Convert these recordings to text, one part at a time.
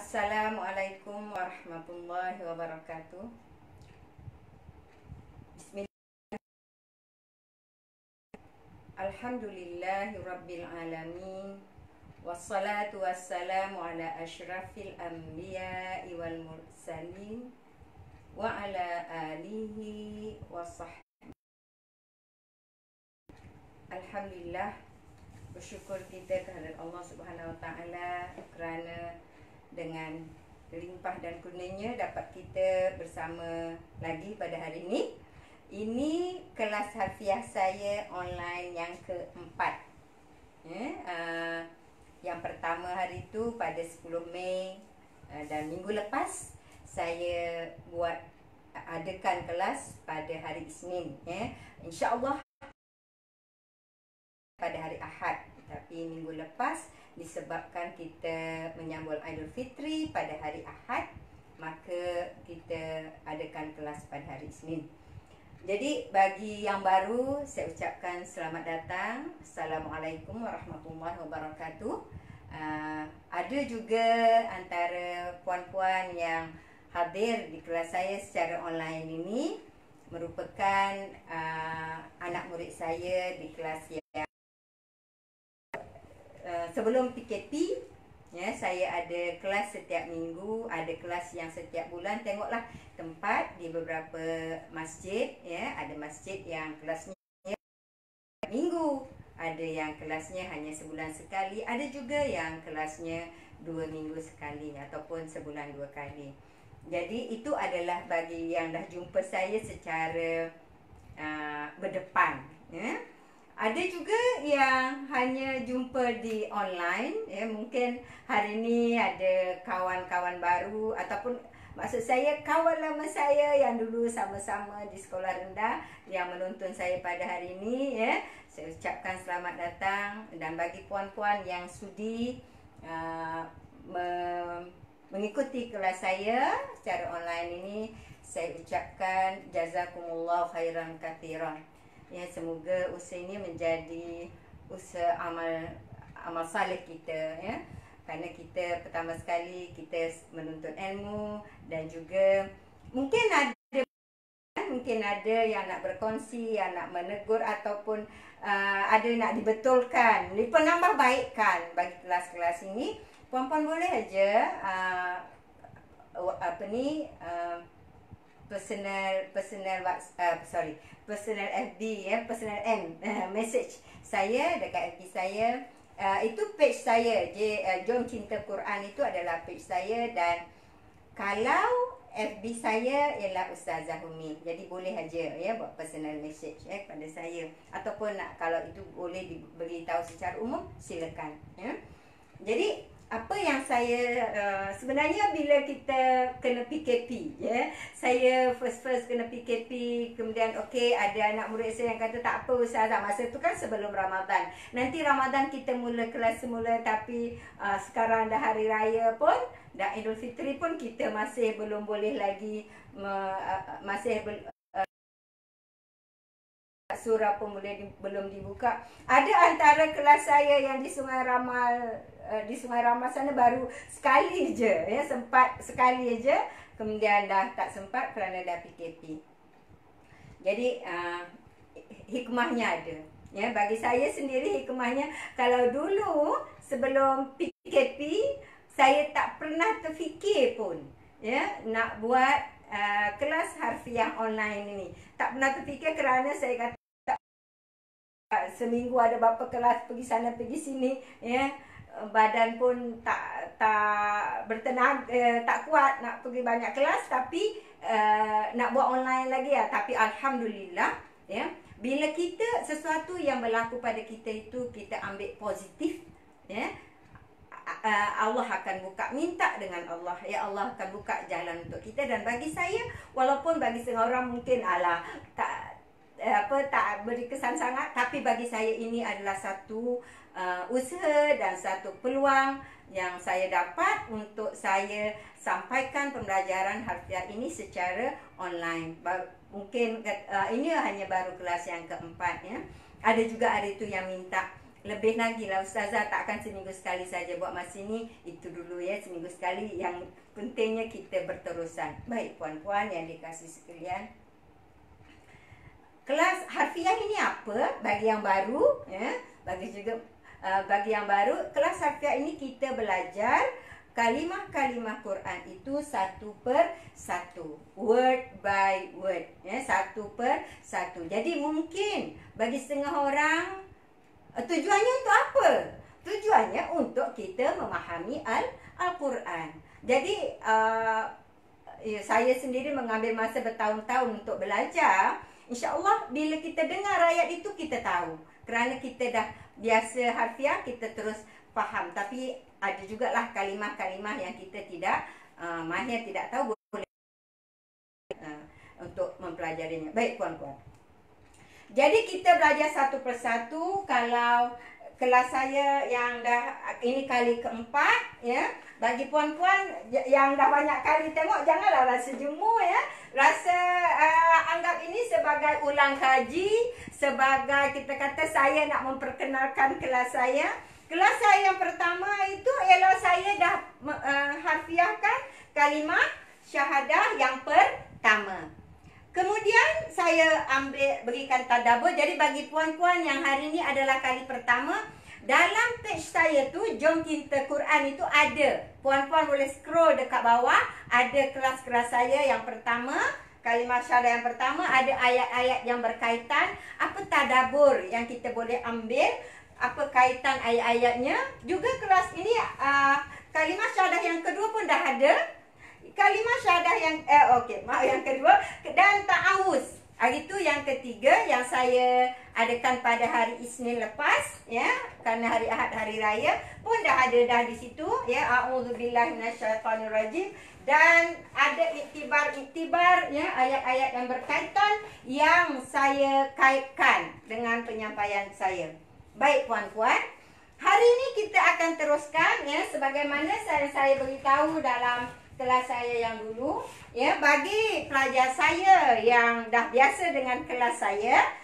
Assalamualaikum warahmatullahi wabarakatuh. Bismillah. Alhamdulillahi rabbil alamin. Wassalatu wassalamu ala asyrafil anbiya'i wal mursalin wa ala alihi wa sahbihi. Alhamdulillah, bersyukur kita kehadirat Allah Subhanahu wa taala kerana dengan limpah dan kurnianya dapat kita bersama lagi pada hari ini. Ini kelas harfiah saya online yang keempat. Yang pertama hari itu pada 10 Mei dan minggu lepas saya adakan kelas pada hari Isnin. InsyaAllah pada hari Ahad, tapi minggu lepas disebabkan kita menyambut Aidilfitri pada hari Ahad, maka kita adakan kelas pada hari Isnin. Jadi bagi yang baru, saya ucapkan selamat datang. Assalamualaikum warahmatullahi wabarakatuh. Ada juga antara puan-puan yang hadir di kelas saya secara online ini merupakan anak murid saya di kelas yang sebelum PKP. Saya ada kelas setiap minggu, ada kelas yang setiap bulan. Tengoklah tempat di beberapa masjid. Ada masjid yang kelasnya minggu, ada yang kelasnya hanya sebulan sekali, ada juga yang kelasnya 2 minggu sekali ataupun sebulan 2 kali. Jadi itu adalah bagi yang dah jumpa saya secara berdepan. Ada juga yang hanya jumpa di online. Mungkin hari ini ada kawan-kawan baru, ataupun maksud saya kawan lama saya yang dulu sama-sama di sekolah rendah yang menonton saya pada hari ini. Saya ucapkan selamat datang. Dan bagi puan-puan yang sudi mengikuti kelas saya secara online ini, saya ucapkan jazakumullah khairan katsiran. Semoga usaha ini menjadi usaha amal saleh kita, Kerana kita pertama sekali kita menuntut ilmu, dan juga mungkin ada yang nak berkongsi, yang nak menegur, ataupun ada nak dibetulkan, penambah baikkan bagi kelas-kelas ini. Puan-puan boleh aja personal FB, personal message saya dekat FB saya. Itu page saya, Jom Cinta Quran, itu adalah page saya. Dan kalau FB saya ialah Ustazah Umi, jadi boleh aja buat personal message kepada saya, ataupun kalau itu boleh diberitahu secara umum, silakan. Jadi apa yang saya sebenarnya bila kita kena PKP, saya first kena PKP, kemudian ada anak murid saya yang kata tak apa Ustazah, masa tu kan sebelum Ramadan, nanti Ramadan kita mula kelas semula, tapi sekarang dah hari raya pun, dah Aidilfitri pun, kita masih belum boleh lagi surah pun belum dibuka. Ada antara kelas saya yang di Sungai Ramal sana baru sekali je, sempat sekali je, kemudian dah tak sempat kerana dah PKP. Jadi hikmahnya ada. Bagi saya sendiri hikmahnya, kalau dulu sebelum PKP saya tak pernah terfikir pun nak buat kelas harfiah online ini. Tak pernah terfikir kerana saya kata seminggu ada berapa kelas, pergi sana pergi sini, badan pun tak bertenang, tak kuat nak pergi banyak kelas, tapi nak buat online lagi. Tapi alhamdulillah, bila kita sesuatu yang berlaku pada kita itu kita ambil positif, Allah akan buka, minta dengan Allah, Allah akan buka jalan untuk kita. Dan bagi saya, walaupun bagi setengah orang mungkin tak beri kesan sangat, tapi bagi saya ini adalah satu usaha dan satu peluang yang saya dapat untuk saya sampaikan pembelajaran harfiah ini secara online. Mungkin ini hanya baru kelas yang keempat. Ada juga hari itu yang minta Lebih lagi lah Ustazah, tak akan seminggu sekali saja buat masa ni. Itu dulu ya, seminggu sekali. Yang pentingnya kita berterusan. Baik puan-puan yang dikasih sekalian, kelas harfiah ini apa? Bagi yang baru ya, bagi yang baru, kelas harfiah ini kita belajar kalimah-kalimah Quran itu satu per satu, word by word ya, satu per satu. Jadi mungkin bagi setengah orang tujuannya untuk apa? Tujuannya untuk kita memahami Al-Quran. Jadi saya sendiri mengambil masa bertahun-tahun untuk belajar. InsyaAllah bila kita dengar ayat itu kita tahu. Kerana kita dah biasa harfiah, kita terus faham. Tapi ada jugalah kalimah-kalimah yang kita tidak mahir, tidak tahu, boleh untuk mempelajarinya. Baik puan-puan, jadi kita belajar satu persatu. Kalau kelas saya yang dah ini kali keempat ya, bagi puan-puan yang dah banyak kali tengok, janganlah rasa jemu ya. Rasa anggap ini sebagai ulang kaji, sebagai kita kata saya nak memperkenalkan kelas saya. Kelas saya yang pertama itu ialah saya dah harfiahkan kalimah syahadah yang pertama. Kemudian saya berikan tadabbur. Jadi bagi puan-puan yang hari ini adalah kali pertama, dalam page saya tu Jom Cinta Quran itu ada. Puan-puan boleh scroll dekat bawah, ada kelas-kelas saya yang pertama, kalimah syahadah yang pertama, ada ayat-ayat yang berkaitan, apa tadabbur yang kita boleh ambil, apa kaitan ayat-ayatnya. Juga kelas ini kalimah syahadah yang kedua pun dah ada. Kalimah syahadah yang kedua, dan ta'awuz. Itu yang ketiga yang saya adakan pada hari Isnin lepas ya, kerana hari Ahad hari raya pun dah ada di situ ya. A'udzubillahi minasyaitonirrajim. Dan ada iktibar ya, ayat-ayat yang berkaitan yang saya kaitkan dengan penyampaian saya. Baik puan-puan, hari ini kita akan teruskan ya, sebagaimana saya beritahu dalam kelas saya yang dulu ya. Bagi pelajar saya yang dah biasa dengan kelas saya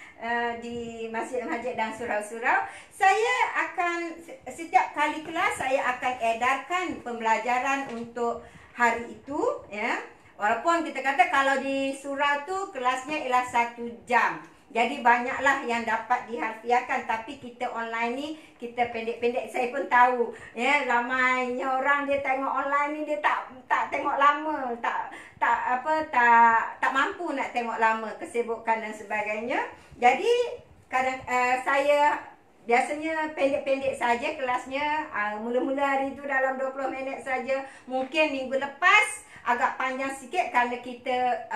di masjid-masjid dan surau-surau, saya akan setiap kali kelas saya akan edarkan pembelajaran untuk hari itu ya. Walaupun kita kata kalau di surau tu kelasnya ialah 1 jam, jadi banyaklah yang dapat diharfiahkan. Tapi kita online ni, kita pendek-pendek. Saya pun tahu ya, ramainya orang dia tengok online ni, dia tak tengok lama, tak mampu nak tengok lama, kesibukan dan sebagainya. Jadi kadang saya biasanya pendek-pendek saja kelasnya. Mula-mula hari tu dalam 20 minit saja. Mungkin minggu lepas agak panjang sikit kerana kita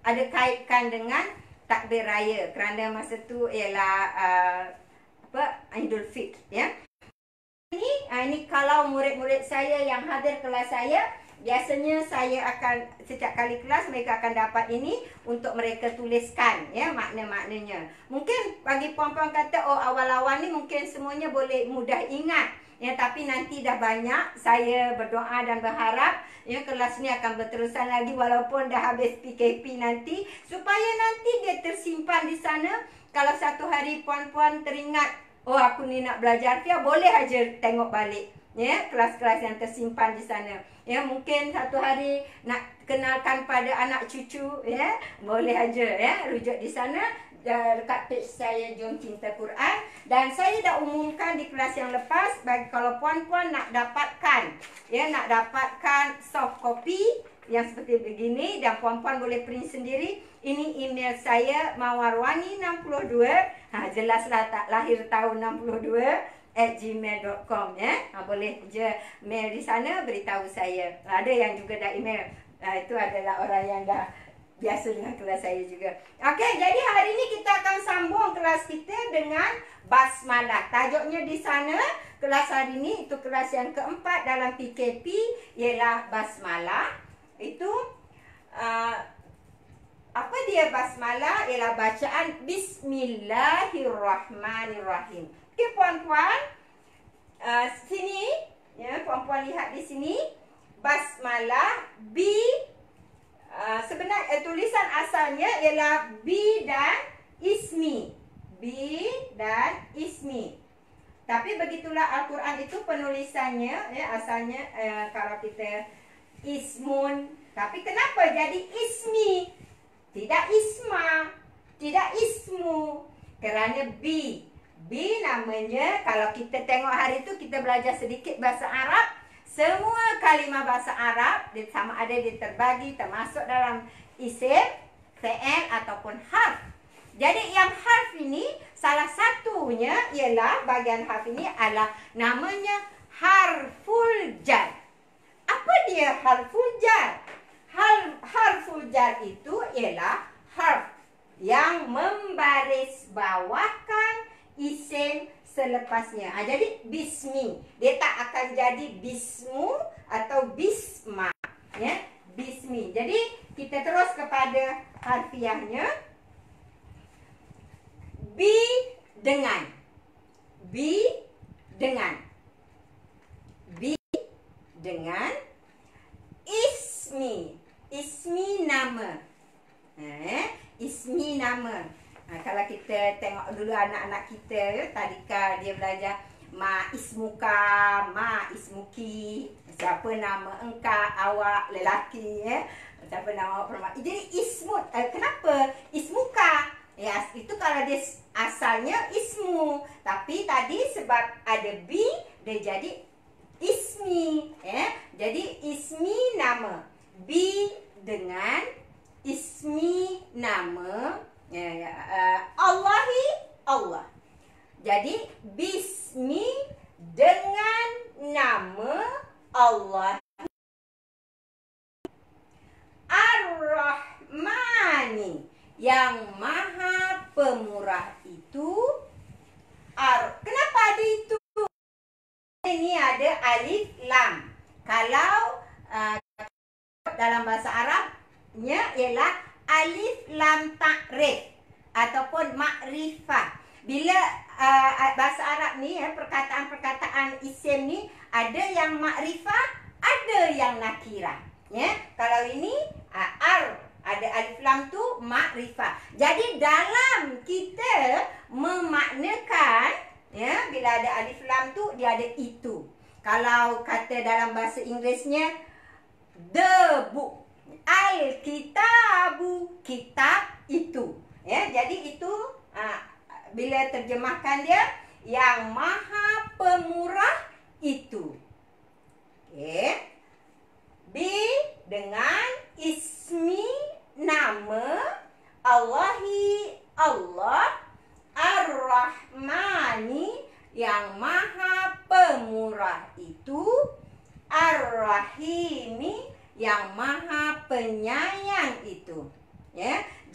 ada kaitkan dengan takbir raya, kerana masa tu ialah Idul Fitr ya. Ini kalau murid-murid saya yang hadir kelas saya, biasanya saya akan setiap kali kelas mereka akan dapat ini untuk mereka tuliskan ya, makna-maknanya. Mungkin bagi puan-puan kata, oh awal-awal ni mungkin semuanya boleh mudah ingat ya, tapi nanti dah banyak. Saya berdoa dan berharap ya kelas ni akan berterusan lagi walaupun dah habis PKP nanti, supaya nanti dia tersimpan di sana. Kalau satu hari puan-puan teringat, oh aku ni nak belajar harfiah, boleh aja tengok balik ya kelas-kelas yang tersimpan di sana ya. Mungkin satu hari nak kenalkan pada anak cucu ya, boleh aja ya rujuk di sana dekat page saya Jom Cinta Quran. Dan saya dah umumkan di kelas yang lepas, bagi kalau puan-puan nak dapatkan ya, nak dapatkan soft copy yang seperti begini, dan puan-puan boleh print sendiri. Ini email saya mawarwani62, jelaslah tak lahir tahun 62 @gmail.com ya. Boleh je mail di sana, beritahu saya. Ada yang juga dah email. Itu adalah orang yang dah biasa dengan kelas saya juga. Okey, jadi hari ini kita akan sambung kelas kita dengan basmalah. Tajuknya di sana kelas hari ini, itu kelas yang keempat dalam PKP, ialah basmalah. Itu apa dia basmalah? Ialah bacaan Bismillahirrahmanirrahim. Okey puan-puan, sini ya, puan-puan lihat di sini basmalah sebenarnya tulisan asalnya ialah B dan ismi. B dan ismi. Tapi begitulah Al-Quran itu penulisannya, ya, asalnya kalau kita ismun. Tapi kenapa jadi ismi? Tidak isma, tidak ismu. Kerana B namanya, kalau kita tengok hari itu kita belajar sedikit bahasa Arab. Semua kalimah bahasa Arab sama ada dia terbagi termasuk dalam isim, fi'il ataupun harf. Jadi yang harf ini salah satunya ialah bahagian harf ini adalah namanya harful jar. Apa dia harful jar? Harful jar itu ialah harf yang membaris bawahkan isim selepasnya. Jadi bismi, dia tak akan jadi bismu atau bisma, ya, bismi. Jadi kita terus kepada harfiahnya. B dengan ismi, ismi nama, ismi nama. Kalau kita tengok dulu anak-anak kita, tadika dia belajar ma ismuka, ma ismuki, siapa nama engkau, awak lelaki, siapa nama awak perempuan. Jadi ismut, kenapa ismuka? Ya, itu kalau dia asalnya ismu, tapi tadi sebab ada B dia jadi ismi, jadi ismi nama. B dengan ismi nama, Allahi Allah. Jadi bismi dengan nama Allah. Ar-Rahmani, yang maha pemurah itu. Kenapa ada itu? Ini ada alif lam. Kalau dalam bahasa Arabnya ialah alif lam ta'rif ataupun ma'rifah. Bila bahasa Arab ni, perkataan-perkataan isim ni ada yang ma'rifah, ada yang nakirah. Kalau ini ada alif lam tu ma'rifah. Jadi dalam kita memaknakan, bila ada alif lam tu dia ada itu. Kalau kata dalam bahasa Inggerisnya the book, al-kitabu, kitab itu. Jadi itu bila terjemahkan dia yang maha pemurah itu. B dengan ismi nama Allahi Allah, Ar-Rahmani, yang maha pemurah itu, Ar-Rahimi, yang maha penyayang itu.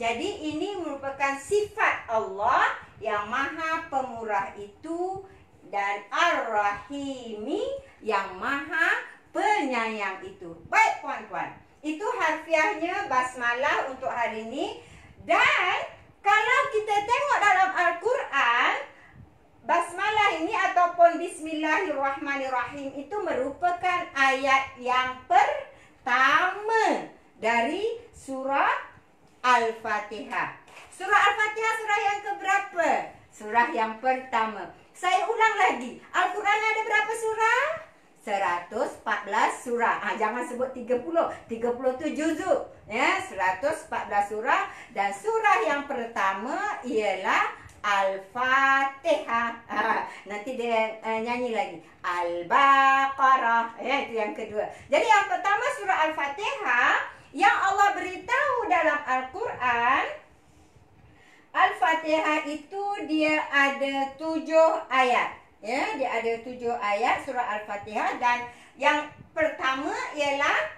Jadi ini merupakan sifat Allah yang maha pemurah itu, dan Ar-Rahimi, yang maha penyayang itu. Baik puan-puan, itu harfiahnya basmalah untuk hari ini. Dan kalau kita tengok dalam Al-Quran, basmalah ini ataupun Bismillahirrahmanirrahim itu merupakan ayat yang pertama dari surah Al-Fatihah. Surah Al-Fatihah surah yang keberapa? Surah yang pertama. Saya ulang lagi, Al-Quran ada berapa surah? 114 surah. Jangan sebut 30, 30 tu juzuk. 114 surah. Dan surah yang pertama ialah Al-Fatihah. Nanti dia nyanyi lagi Al-Baqarah. Itu yang kedua. Jadi yang pertama surah Al-Fatihah, yang Allah beritahu dalam Al-Quran. Al-Fatihah itu dia ada 7 ayat. Dia ada 7 ayat surah Al-Fatihah. Dan yang pertama ialah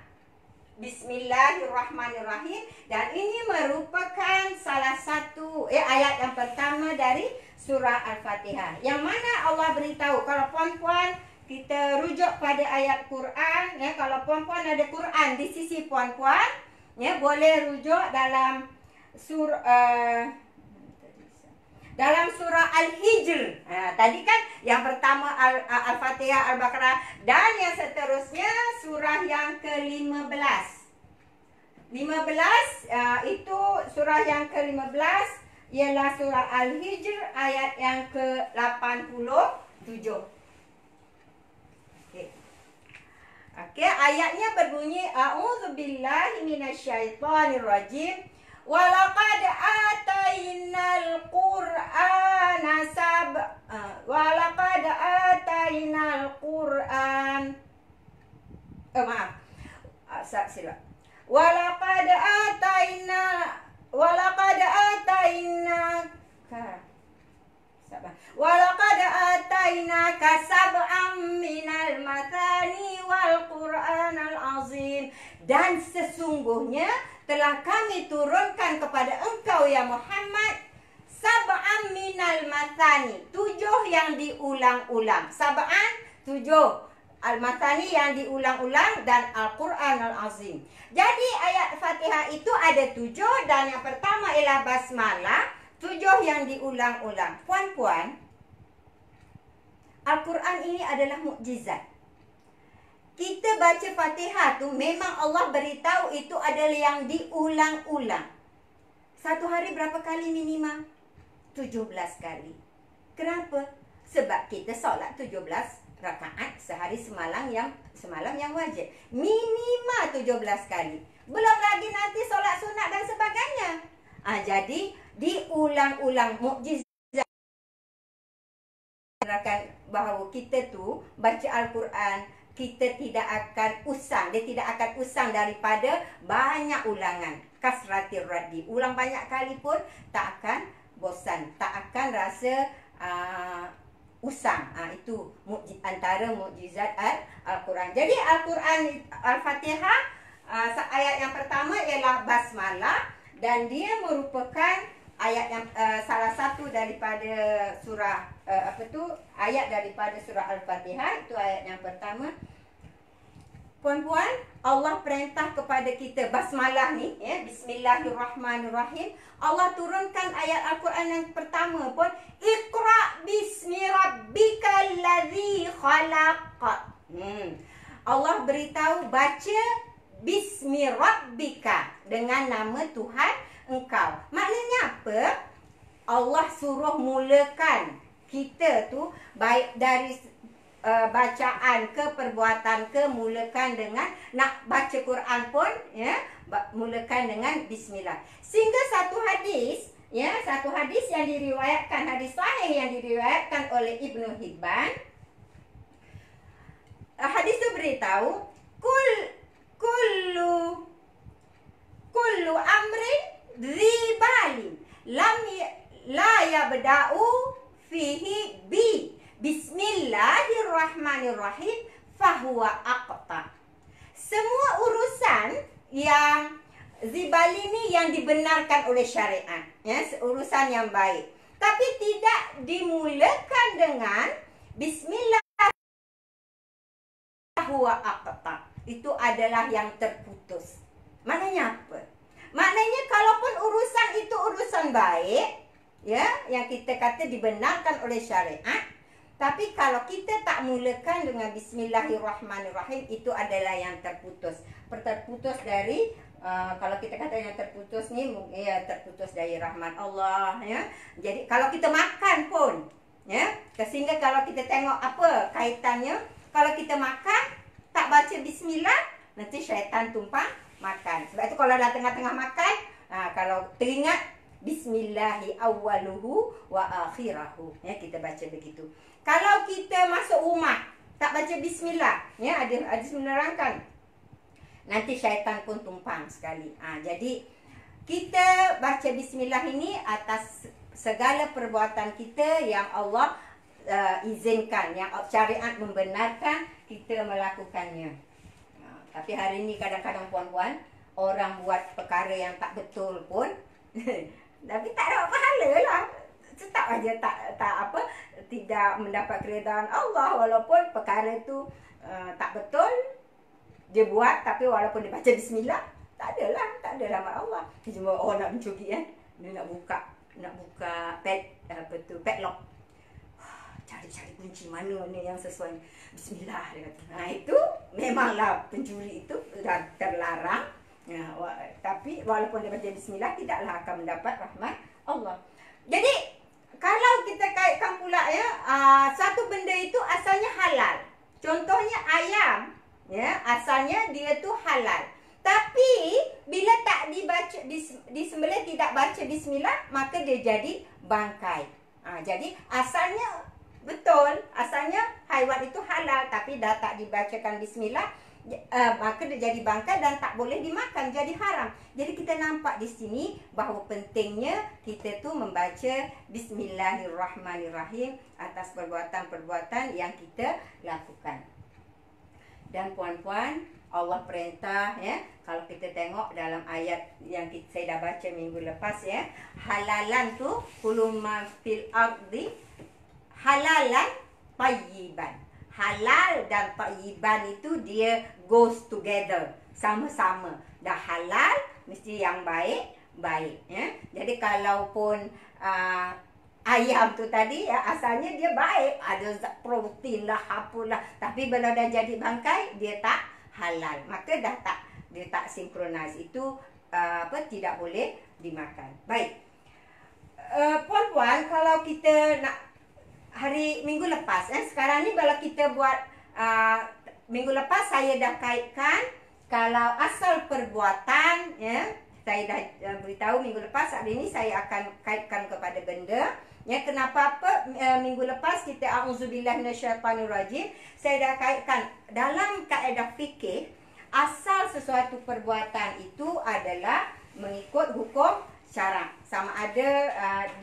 Bismillahirrahmanirrahim. Dan ini merupakan salah satu ayat yang pertama dari surah Al-Fatihah. Yang mana Allah beritahu, kalau puan-puan kita rujuk pada ayat Quran, kalau puan-puan ada Quran di sisi puan-puan, boleh rujuk dalam dalam surah Al-Hijr. Tadi kan yang pertama Al-Fatihah, Al-Baqarah, dan yang seterusnya surah yang ke-15. 15 itu surah yang ke-15 ialah surah Al-Hijr ayat yang ke-84. 7. Okey. Okey, ayatnya berbunyi a'udzubillahi minasyaitonirrajim. Walaqad atainal Qur'ana walaqad atainal Qur'an. Maaf. Silap. Walaqad ataina Walaqad atainaka sab'an minal mathani wal Qur'anal azim. Dan sesungguhnya telah kami turunkan kepada engkau ya Muhammad sab'an minal mathani, 7 yang diulang-ulang. Sab'an 7, al-mathani yang diulang-ulang, dan Al-Quranul Azim. Jadi ayat Fatihah itu ada 7, dan yang pertama ialah basmalah, 7 yang diulang-ulang. Puan-puan, Al-Quran ini adalah mukjizat. Kita baca Fatihah tu memang Allah beritahu itu adalah yang diulang-ulang. Satu hari berapa kali minimum? 17 kali. Kenapa? Sebab kita solat 17 rakaat sehari semalam yang wajib. Minimal 17 kali. Belum lagi nanti solat sunat dan sebagainya. Jadi diulang-ulang, mukjizat. Bahawa kita tu baca Al-Quran, kita tidak akan usang. Dia tidak akan usang daripada banyak ulangan. Kasratir raddi. Ulang banyak kali pun tak akan bosan. Tak akan rasa usang. Itu antara mukjizat Al-Quran. Jadi Al-Quran Al-Fatihah, ayat yang pertama ialah basmalah, dan dia merupakan ayat yang salah satu daripada surah ayat daripada surah Al-Fatihah. Itu ayat yang pertama. Puan-puan, Allah perintah kepada kita basmalah ni, ya, Bismillahirrahmanirrahim. Allah turunkan ayat Al-Quran yang pertama pun, Iqra bismi rabbikal ladzi khalaq. Allah beritahu baca bismi rabbika, dengan nama Tuhan engkau. Maknanya apa? Allah suruh mulakan kita tu baik dari bacaan ke perbuatan ke, mulakan dengan nak baca Quran pun, ya, mulakan dengan bismillah. Sehingga satu hadis yang diriwayatkan, hadis sahih yang diriwayatkan oleh Ibnu Hibban, hadis itu beritahu kullu amrin dzibali la yabda'u fihi Bismillahirrahmanirrahim fahuwa aqta. Semua urusan yang zibali ni yang dibenarkan oleh syariat, ya, urusan yang baik, tapi tidak dimulakan dengan bismillah, fahuwa aqta, itu adalah yang terputus. Maknanya apa? Maknanya kalaupun urusan itu urusan baik, ya, yang kita kata dibenarkan oleh syariat, tapi kalau kita tak mulakan dengan Bismillahirrahmanirrahim, itu adalah yang terputus. Terputus dari, kalau kita kata yang terputus ni, ya, terputus dari rahmat Allah, ya. Jadi kalau kita makan pun, ya, sehingga kalau kita tengok apa kaitannya, kalau kita makan tak baca Bismillah, nanti syaitan tumpang makan. Sebab itu kalau dah tengah-tengah makan, kalau teringat Bismillahi awwaluhu wa akhirahu, ya, kita baca begitu. Kalau kita masuk rumah tak baca bismillah, ya, ada menerangkan, nanti syaitan pun tumpang sekali. Jadi kita baca bismillah ini atas segala perbuatan kita yang Allah izinkan, yang syariat membenarkan kita melakukannya. Tapi hari ini kadang-kadang puan-puan, orang buat perkara yang tak betul pun tapi tak dapat pahala lah. Tetap aja tidak mendapat keredaan Allah, walaupun perkara itu tak betul dia buat, tapi walaupun dia baca bismillah, tak ada rahmat Allah. Cuma orang nak mencuri, kan, dia nak buka padlock, cari kunci mana yang sesuai, bismillah dia kata. Itu memanglah pencuri itu dah terlarang. Tapi walaupun dia baca bismillah, tidaklah akan mendapat rahmat Allah. Jadi kalau kita kaitkan pula ya, satu benda itu asalnya halal. Contohnya ayam, ya, asalnya dia tu halal. Tapi bila tak dibaca disembelih, tidak baca bismillah, maka dia jadi bangkai. Jadi asalnya betul, asalnya haiwan itu halal, tapi dah tak dibacakan bismillah, maka dia jadi bangkai dan tak boleh dimakan, jadi haram. Jadi kita nampak di sini bahawa pentingnya kita tu membaca Bismillahirrahmanirrahim atas perbuatan-perbuatan yang kita lakukan. Dan puan-puan, Allah perintah, ya, kalau kita tengok dalam ayat yang saya dah baca minggu lepas, ya, halalan tu kullu ma fil ardi halalan tayyiban. Halal dan tayyiban itu dia goes together, sama-sama. Dah halal mesti yang baik, ya. Jadi kalaupun ayam tu tadi, ya, asalnya dia baik, ada zat protein lah, apalah, tapi bila dah jadi bangkai dia tak halal, maka dia tak sinkronis, itu tidak boleh dimakan. Baik, puan-puan, kalau kita nak hari minggu lepas, sekarang ni kalau kita buat minggu lepas saya dah kaitkan kalau asal perbuatan, ya, saya dah beritahu minggu lepas. Hari ini saya akan kaitkan kepada benda. Ya, kenapa minggu lepas kita auzubillah minasyaitanirrajim, saya dah kaitkan dalam kaedah fikih, asal sesuatu perbuatan itu adalah mengikut hukum syarak, sama ada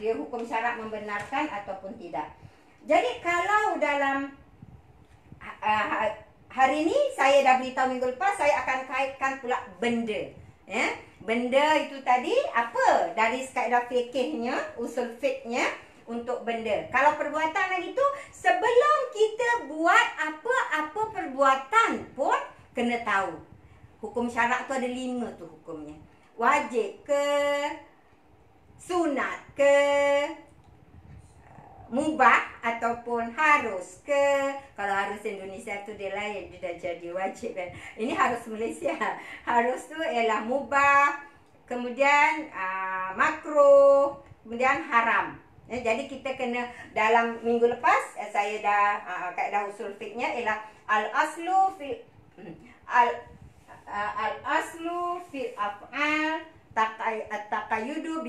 dia hukum syarak membenarkan ataupun tidak. Jadi kalau dalam hari ini saya dah beritahu minggu lepas, saya akan kaitkan pula benda, ya. Benda itu tadi apa? Dari kaedah fikihnya, usul fiqhnya, untuk benda. Kalau perbuatan lagi tu, sebelum kita buat apa-apa perbuatan pun kena tahu. Hukum syarak tu ada 5 tu hukumnya. Wajib ke, sunat ke, mubah ataupun harus ke. Kalau harus Indonesia tu dia lain, dia dah jadi wajib kan. Ini harus Malaysia. Harus tu ialah mubah, kemudian makruh, kemudian haram. Jadi kita kena, dalam minggu lepas saya dah kaedah usul fiqhnya ialah al-aslu fil af'al taqayyudu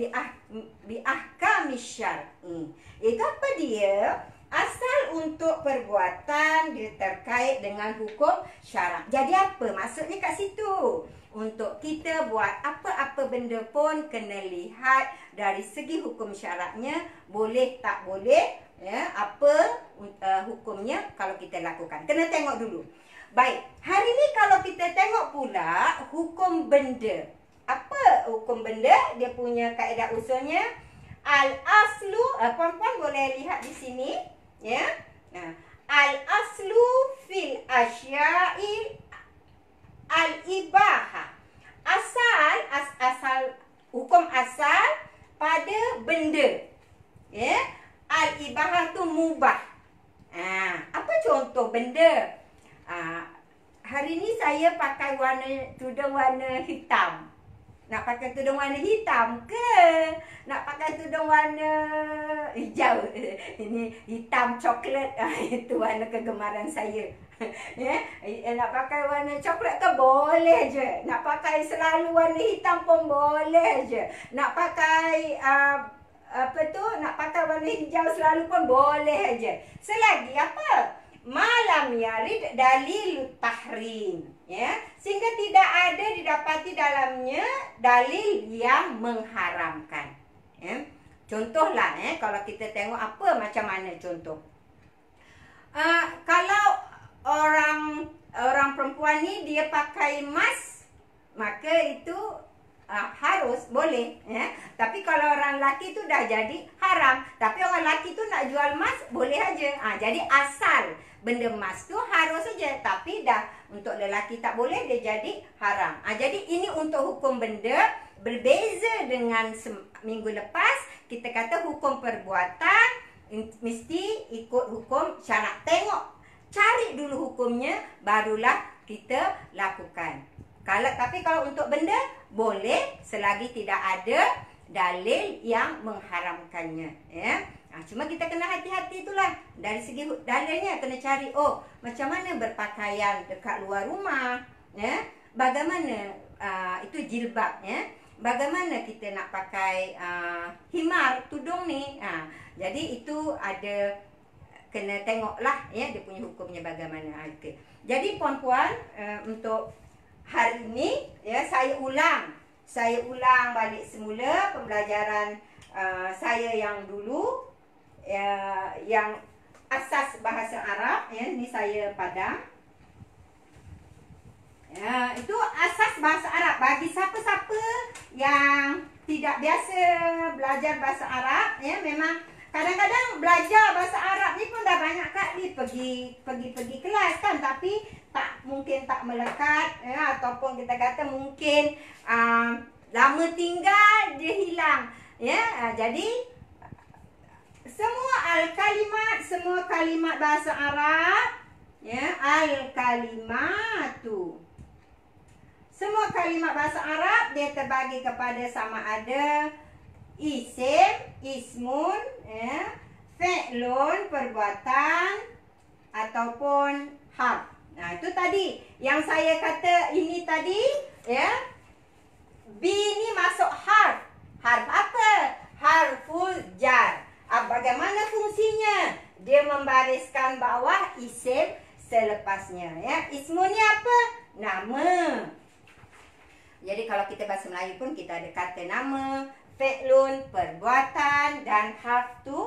bi ahkamis syar'i. Itu apa dia? Asal untuk perbuatan dia terkait dengan hukum syarak. Jadi apa maksudnya kat situ? Untuk kita buat apa-apa benda pun kena lihat dari segi hukum syaraknya, boleh tak boleh, ya, apa hukumnya kalau kita lakukan. Kena tengok dulu. Baik, hari ni kalau kita tengok pula hukum benda. Apa hukum benda? Dia punya kaedah usulnya al-aslu, puan-puan boleh lihat di sini, ya. Al-aslu fil asya'i al-ibahah. Asal hukum asal pada benda, ya. Al-ibahah tu mubah. Apa contoh benda? Hari ni saya pakai tudung warna hitam. Nak pakai tudung warna hitam ke nak pakai tudung warna hijau? Ini hitam coklat, itu warna kegemaran saya. Ya, nak pakai warna coklat ke boleh je. Nak pakai selalu warna hitam pun boleh je. Nak pakai nak pakai warna hijau selalu pun boleh je. Selagi apa? Malam yarid dalil tahrim, ya, sehingga tidak ada didapati dalamnya dalil yang mengharamkan, ya. Contohlah, kalau kita tengok apa macam mana contoh. Kalau orang perempuan ni dia pakai emas, maka itu harus boleh, ya. Tapi kalau orang lelaki tu dah jadi haram. Tapi orang lelaki tu nak jual emas boleh aja. Jadi asal benda emas tu harus saja, tapi dah untuk lelaki tak boleh, dia jadi haram. Jadi ini untuk hukum benda. Berbeza dengan minggu lepas, kita kata hukum perbuatan mesti ikut hukum syarak. Tengok, cari dulu hukumnya, barulah kita lakukan. Tapi kalau untuk benda boleh selagi tidak ada dalil yang mengharamkannya, ya. Cuma kita kena hati-hati itulah. Dari segi dalilnya kena cari, macam mana berpakaian dekat luar rumah, ya. Bagaimana itu jilbab, ya. Bagaimana kita nak pakai himar, tudung ni. Jadi itu ada, kena tengoklah, ya, dia punya hukumnya bagaimana. Okay. Jadi puan-puan, untuk hari ini, ya, saya ulang balik semula pembelajaran saya yang dulu, yang asas bahasa Arab, ya. Ini saya padam. Ya, itu asas bahasa Arab bagi siapa-siapa yang tidak biasa belajar bahasa Arab, ya. Memang kadang-kadang belajar bahasa Arab ni pun dah banyak kali pergi kelas kan, tapi mungkin tak melekat, ya, ataupun kita kata mungkin lama tinggal dia hilang, ya. Jadi semua kalimat bahasa Arab, ya, al-kalimatu. Semua kalimat bahasa Arab dia terbagi kepada sama ada isim, ismun, ya, fi'lun, perbuatan, ataupun harf. Itu tadi yang saya kata ini tadi, ya. B ni masuk harf. Harf apa? Harful jar. Bagaimana fungsinya? Dia membariskan bawah isim selepasnya, ya. Ismun ni apa? Nama. Jadi kalau kita bahasa Melayu pun kita ada kata nama, fi'lun, perbuatan, dan harf tu,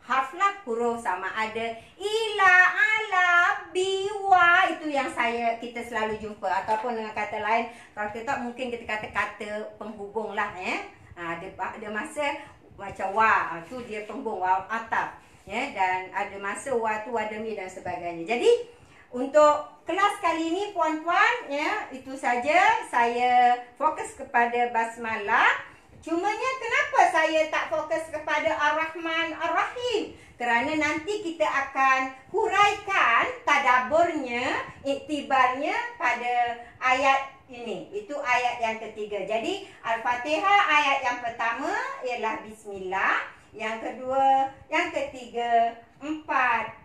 harf lah, huruf sama ada ila, ala, bi, wa. Itu yang kita selalu jumpa. Ataupun dengan kata lain, kalau kita mungkin kita kata penghubung lah, ya. Ada masa macam wa, tu dia penghubung, wa atap, ya. Dan ada masa wa tu wadami dan sebagainya. Jadi untuk kelas kali ini puan-puan, ya, itu saja. Saya fokus kepada basmalah. Cumanya kenapa saya tak fokus kepada Ar-Rahman Ar-Rahim? Kerana nanti kita akan huraikan tadaburnya, iktibarnya pada ayat ini. Itu ayat yang ketiga. Jadi Al-Fatihah ayat yang pertama ialah Bismillah. Yang kedua, yang ketiga, 4,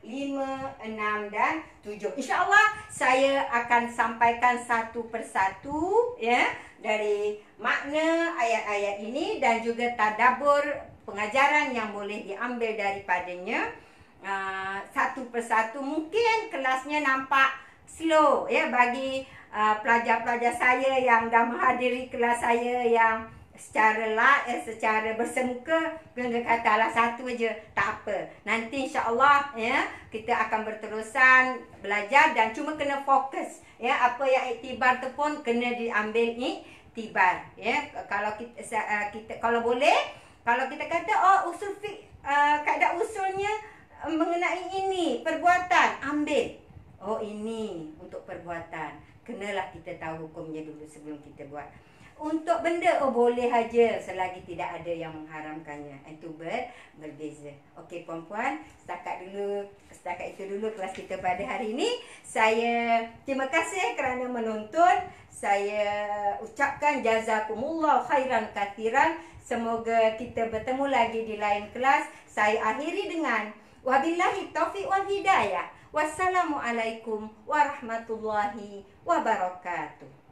5, 6 dan 7. InsyaAllah saya akan sampaikan satu persatu, ya, dari makna ayat-ayat ini dan juga tadabbur pengajaran yang boleh diambil daripadanya. Satu persatu. Mungkin kelasnya nampak slow, ya, bagi pelajar-pelajar saya yang dah menghadiri kelas saya yang secara bersemuka, kena kata lah satu aja, tak apa. Nanti insya-Allah, ya, kita akan berterusan belajar dan cuma kena fokus, ya. Apa yang iktibar tu pun kena diambil iktibar, ya. Kalau kita kalau boleh, kalau kita kata usul kaedah usulnya mengenai ini perbuatan, ambil. Ini untuk perbuatan. Kenalah kita tahu hukumnya dulu sebelum kita buat. Untuk benda, boleh aja selagi tidak ada yang mengharamkannya. Itu berbeza. Okey puan-puan, setakat itu dulu kelas kita pada hari ini. Saya terima kasih kerana menonton. Saya ucapkan jazakumullah khairan kathiran. Semoga kita bertemu lagi di lain kelas. Saya akhiri dengan wabillahi taufiq wal hidayah. Wassalamualaikum warahmatullahi wabarakatuh.